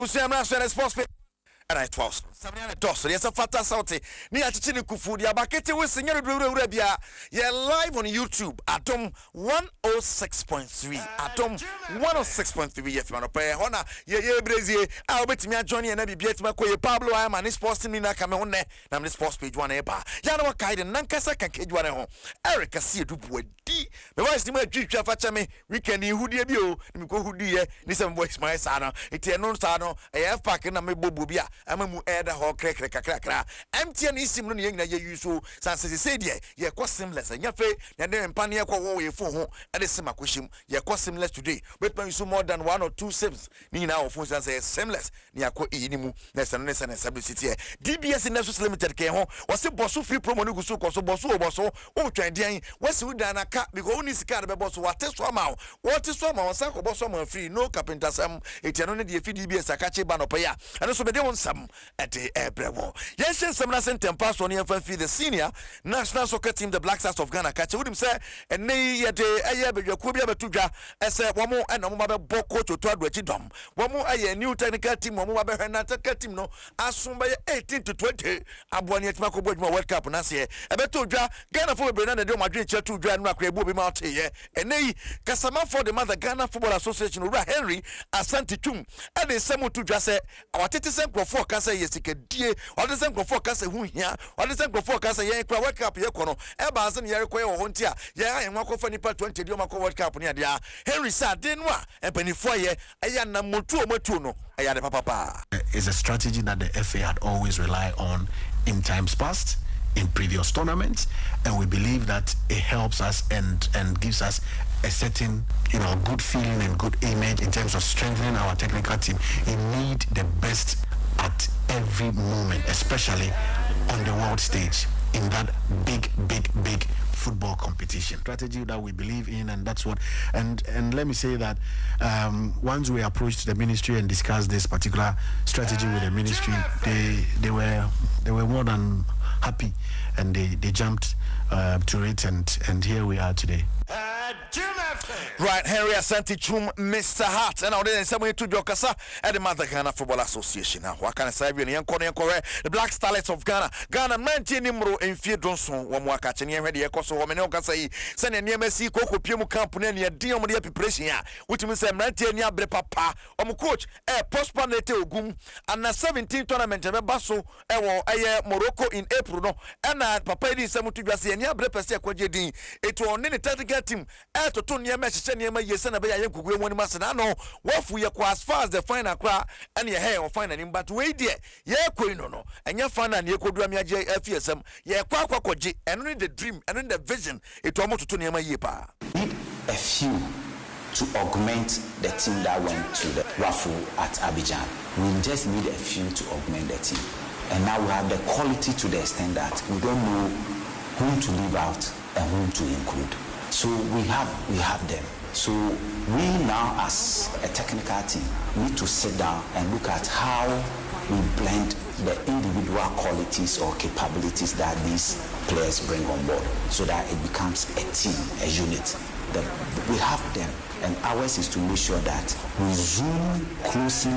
Busiamra so sports page and I was 7 dollars. Yes, a fata sauti. Ni achichini kufudi abakete we senior bia. Yeah, live on YouTube. Adom 106.3. Adom 106.3. Yes, man. Pay hona. Ye Brazil. I bet me Johnny and Nabi Bietma ko ye Pablo. I am an sports team na kame one. Na me sports page one eba. Ya na wakaide nankasa kan Kegyiwa ne ho. Eric Asiedu Boadi. Me voice ni mo twitwa facha me weekend hudie bi o. Ni ko hudie ni some voice my sana. Eti eno sa no. E park na me bobo bia. Ama mu eda ho krekrekakrakra. MTN isim no ye nyina ye yuso. Sanse se die ye ko seamless. Nya fe na de mpane ye ko wo ye fo ho. E de sema kwashim. Ye ko seamless today. But when you so more than 1 or 2 sims. Ni na ofo say seamless. Ni akọ eyini mu. Na se no se na stability here. DBS Nexus Limited ke ho. Was bosso free promo no guso koso bosso o twan dian. Wasi uda na ka because oni sika be bosso what so ama. What so ama on sa ko bosso man free no carpenter sam. Etiano ne de fi DBS akache ba no pa ya. Eno so be de won sam ete ebrewo. Yes sem na sentem pass on ye fan the senior national soccer team the Black Stars of Ghana kache wodim say ene ye de eye bedwaku bia betudwa ese womo ena mo ba be coach to adoachi dom. Womo aye new technical team womo ba be hwana technical team no asumba ye 18 to 20 aboani etima ko bodwuma World Cup na se ebeto dwa Ghana for be na de omadwe che to dwa no akra ebu bi ma ote ye ene kasama for the mother Ghana Football Association Ura Henry Asante Tum ade semu to dwa se awatete se nkrofo ka se yesike die ode se nkrofo ka se hu hia ode se nkrofo ka se ye kra World Cup ye kono e ba se ne ye koye wo ntia ye ayenwa ko fa nipa 20 di o makọ World Cup ne ade a Henry sa de no a empanifo ye eya na motu o matu no eya de papa is a strategy that the FA had always relied on in times past, in previous tournaments, and we believe that it helps us and gives us a certain good feeling and good image in terms of strengthening our technical team. We need the best at every moment, especially on the world stage in that big football competition. Strategy that we believe in, and that's what and let me say that once we approached the ministry and discussed this particular strategy with the ministry, they were more than happy, and they jumped to it, and here we are today. Right, Henry Asante Chum, Mr. Hart, and I didn't say to Jokasa at the Mother Ghana Football Association. Now, what can I say? The Black Starlets of Ghana, Ghana 19 numero in fear Johnson, one more catching here, ready, Ecoso, woman, say, send a near Messi, Coco Pium Company, near Diomodia preparation, which means I'm 19 year papa, coach, a postponed Gum, and a 17 tournament, and a basso, a Morocco in April, no, and Papa di Samutu Gassi, and Yabrepes, Quajedi, it will need a technical team, to Tony Message, and Yama Yesen, a Bayan Kugu, one Massanano, what we are as far as the final cry, and your hair or finding him, but wait, dear, no, and your fun and your Kodramia FSM, yeah, Quaquaji, and only the dream and in the vision, it almost to Tony Yepa. Need a few to augment the team that went to the raffle at Abidjan. We just need a few to augment the team. And now we have the quality to the extent that we don't know whom to leave out and whom to include. So we have them. So we now, as a technical team, need to sit down and look at how we blend the individual qualities or capabilities that these players bring on board, so that it becomes a team, a unit. We have them, and ours is to make sure that we zoom closely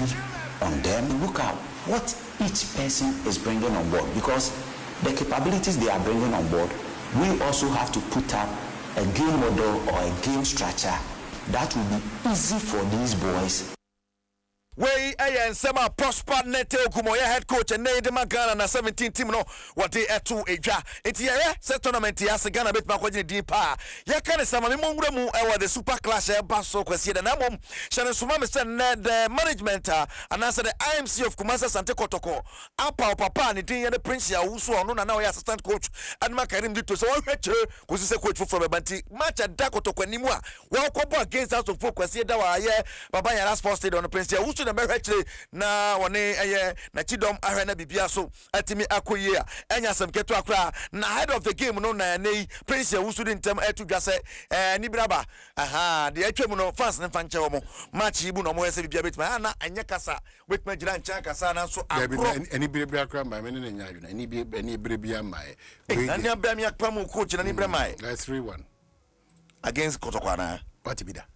on them and look at what each person is bringing on board, because the capabilities they are bringing on board, we also have to put up a game model or a game structure that will be easy for these boys. Way and Sema Prosper Nete Okumoya head coach and Nade Magana na 17 team no what they are to a ja. It's here set tournament as a Ghana bit Makwaji deepa. Yakane Sama Mumremu ewa the super clash basso kwesi and Namum Shannon Sumama send the management and answer the IMC of Kumasa Sante Kotoko. Apa Papa and the Prince Uso no now assistant coach and Makarim dito so was a coach from a banti match at Dakotoko Nimwa. Walk up against us of focus here that Baba Yara Sports State on the Prince Uso the na wane na chidom ahwe bibia so atimi akoye a enya sam keto akra na head of the game no na nei Prince Awusu di ntem etu dwa se ni braba aha de atwam no fans ne fanche wo mo match ibu no mo ese bibia betima na anya kasa wetima gira ncha kasa na so akro eni bibia akra ma me ne nya adwuna eni bibia mai na nya bia mi akpa mu coach na ni bra mai 3-1 against Kotokwana what be that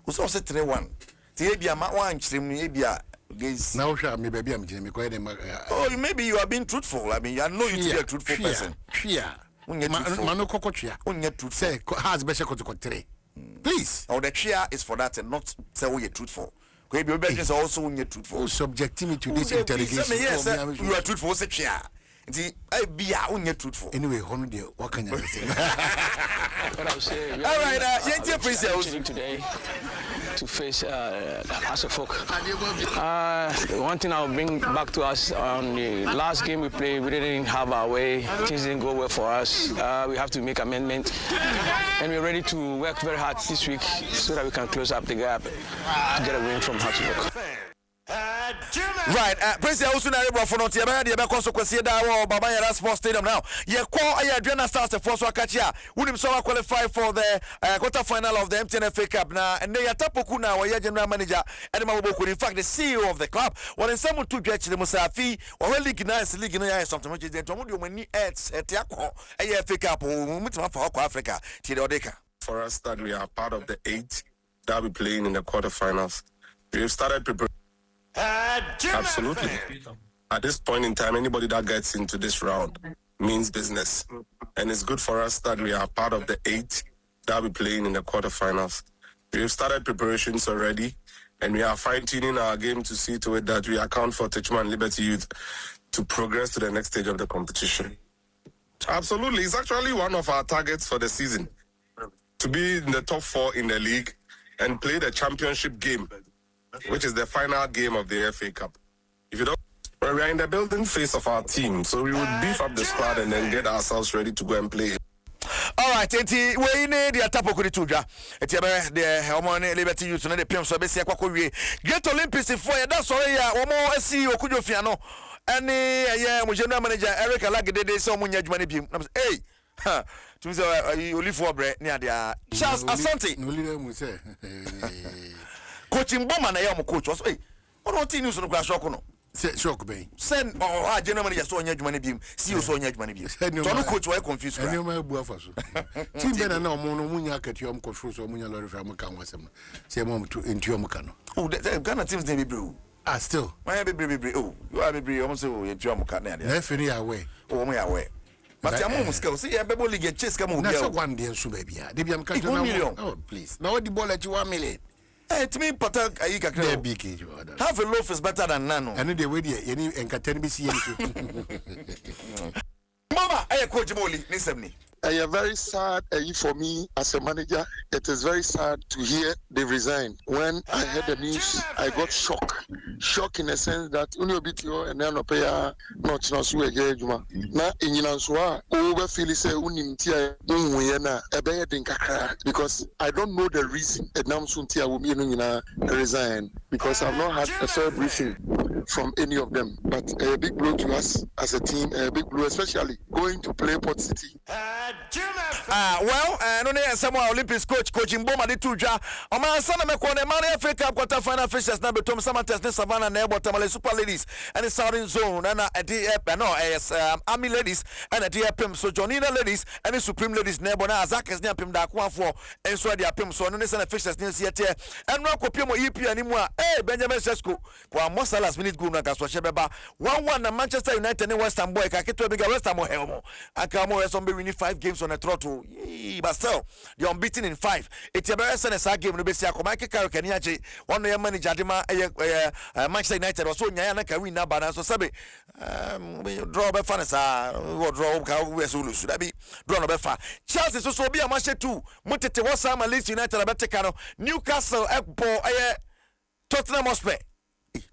uso se 3-1 ti ebia ma wan chirem ni ebia against. Now, me baby, I'm Jimmy. Oh, maybe you are being truthful. I mean, I know you to be a truthful person. Yeah. Mano Cocochia. Only truth. Say, has better to 3. Please. Oh, the chair is for that and not say we are truthful. Maybe your is also when you're truthful. Subjecting me to this interrogation. Yes, you are truthful. Say chair. I be only truthful. Anyway, what can you say? All right, today to face Asiedu. One thing I'll bring back to us on the last game we played, we didn't have our way. Things didn't go well for us. We have to make amendments, and we're ready to work very hard this week so that we can close up the gap to get a win from Asiedu. Right, President also na able for not here be consequence da Baba Yara Sports Stadium now. Ye call Adriana Stars the first wakachia. Unim so qualify for the quarter final of the MTN FA Cup na and they atapoku na wa general manager Adom Boku, in fact the CEO of the club. When someone to get the Musafi or league na something which is the tomo many heads at Yako FA Cup mutima for Africa Tidodeka. For us that we are part of the 8 that we playing in the quarterfinals. We've started preparing. Absolutely. At this point in time, anybody that gets into this round means business. And it's good for us that we are part of the 8 that we playing in the quarterfinals. We've started preparations already, and we are fine-tuning our game to see to it that we account for Techman Liberty Youth to progress to the next stage of the competition. Absolutely. It's actually one of our targets for the season, to be in the top 4 in the league and play the championship game, which is the final game of the FA Cup. If you don't, well, we are in the building phase of our team, so we would beef up the squad and then get ourselves ready to go and play. All right, enti we need the atapo kuri tuja. Eti abe the Homoni Liberty Youth na the PM so be se akwa wie. Great Olympics for ya that's all ya omo asi okujo fia no. Any mo general manager Eric Alagede say omo nya adwuma ne biem. Hey. Ha. Tu say Olifo bre ne ade Charles Asante. No leader mu say. Coaching Boma na ya omo coach. So hey. Ono ti news no kwa shock no. Shock be. Send general manager so nya adwuma ne biem. CEO so nya adwuma ne biem. So no coach why confused. Any ma bu afa so. Team be na omo no munya akati om ko so munya lori fa mka wasem. Say mom to enti om ka no. Oh, the Ghana teams dey be bro. Ah, still. Why be bre. Oh, you are be almost say enti om ka na dey. Na feri away. Oh, me away. But I'm almost scared. See, everybody league chase come on. That's one day so baby. They be am catch now. Oh, please. Now the ball at you 1 million. Hey, to me, Pata, I can't be half a loaf is better than none. And the way you need and can be seen. Mama, I coach Molly. Listen me. Very sad for me as a manager. It is very sad to hear they resign. When I heard the news, I got shocked. Shock in the sense that unibitio and then pay not juma. Na ininanswa over feel say unimtia unwena because I don't know the reason and now suntia will be resign because I've not had a fair briefing from any of them. But a big blow to us as a team, a big blow, especially going to play Port City. No need Samuel Olympics coaching Boma de Tuja. Oma sana me kwa the FA Cup quarter final fixtures na betom Samantes ne Savannah na ebo Tamale Super Ladies and the Southern Zone and Army Ladies and the DPM so Johnina Ladies and the Supreme Ladies na ebo na Azakes ne apem da kwa for and so the apem so no ne sana fixtures ne siete and no kopie mo EP animu a Benjamin Sesko kwa Mosa last minute goal na kaswa beba 1-1 na Manchester United and West Ham boy ka keto bega West Ham helmo aka mo West Ham be winning 5 games on a throttle. But still, they're unbeaten in 5. It's a very sad game. No be say Michael Carrick and Yachi. One of your manager, Manchester United was so Nyana can win now, but so sabi draw by fans. Draw we Zulu. That be draw by fan. Chelsea so be a match too. Mutete was some Leeds United about Tekano. Newcastle Ekpo Tottenham Hotspur.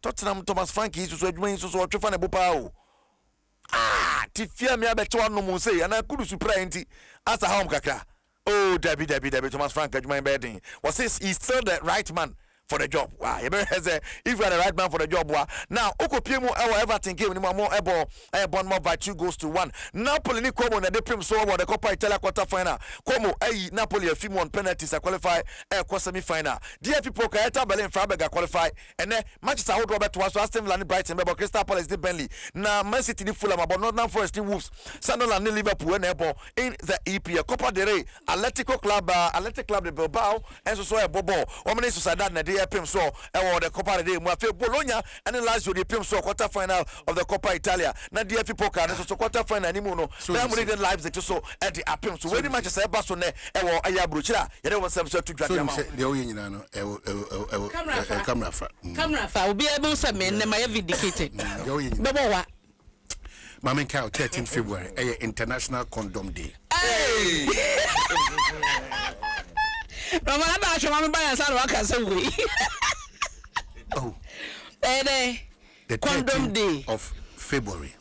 Tottenham Thomas Frankie is so doing so Trifan Bupao. Tifia me abeto anu mu say ana kudu supra enti asa home kakra. Oh Debbie Thomas Frank Kegyiwa bedding. Was says he's still the right man for the job. Wow, you better say if you are the right man for the job. Now Okopiemu Everton game ni more born more by 2-1. Napoli ni Como na de prim so the Coppa Italia quarter final. Como Napoli a few more penalties to qualify semi final. Dear people Kaeta Berlin Freiburg qualify and then Manchester hold Robert was Aston Villa Brighton but Crystal Palace ni Burnley. Now Man City ni Fulham about Nottingham Forest ni Wolves. Sunderland ni Liverpool and in the EPL Copa del Rey Athletic Club de Bilbao and so a Bobo. Omni Sociedad na the pim so the Coppa de Bologna and Lazio the pim so quarter final of the Coppa Italia. Na DFB Pokal so quarter final ni muno. Na mo the Leipzig so at the apim so when Manchester Barca ne aya bruchira. Yere won sem so to dwa am. The oye nyina no camera fa. Camera fa obi ebe so me na my vindicated. The oye nyina. Bebo wa. Mama Cow 13th February International Condom Day. Hey. Mama na ba shoma me ba yan sa wa ka se we. Oh. The Condom Day of February.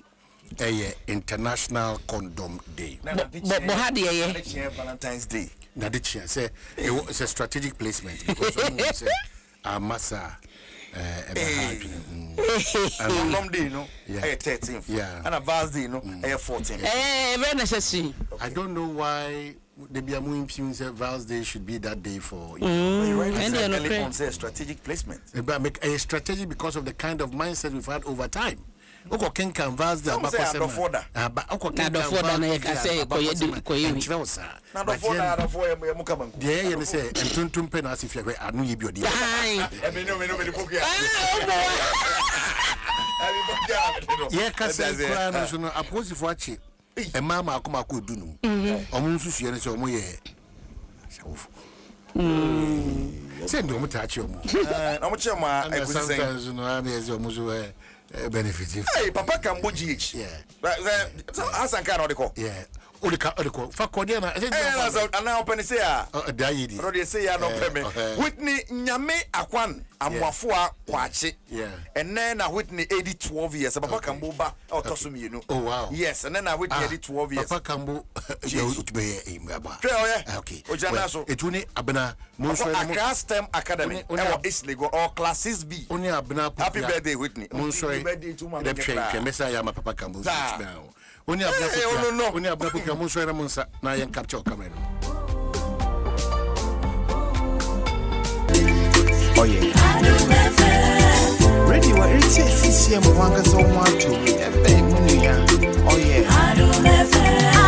International Condom Day. Valentine's Day. Nadichia say it's a strategic placement because someone say Amasa Condom Day, no? 13th. Yeah. And a Vals Day, no? 14th. Very necessary. I don't know why the Biamu impugns Vals Day should be that day for you. And say strategic placement. But make a strategy because of the kind of mindset we've had over time. Oko ken canvas the abakofoda but oko ken canvas na ka say koyi na dofoda mukaman dey ye say entuntum pe na asifia hwe anu ye bi odi me no pokia ye ka say kra no so no aposifo achi e mama akoma ko dunu omo nsusu ye ne say omo ye shawufo say ndo mo ta achi omo na mo che ma sometimes no am ye omo so benefit. Hey, Papa Cambo GH. Yeah. Hassan Kano de ko. Yeah. Odiko. Fa kodia na. Ana open say ah. Daidi. Ro de say ya no peme. Whitney Nyame Akwan amwafo a kwache. Yeah. And then Whitney 12 years. Papa Cambo ba otosom yenu. Oh wow. Yes, and then Whitney 12 years. Papa Cambo utube imba. Okay. Ojana so. Etuni abena Monso Accra STEM Academy. East Lagos or classes B. Oni abena. Happy birthday Whitney. Monso birthday to my Mesa ya Papa Cambo. Oni abena. Oni abena Monso era monsa na yen capture camera. Oh yeah. Radio wa 86 CCM wanga so 1 2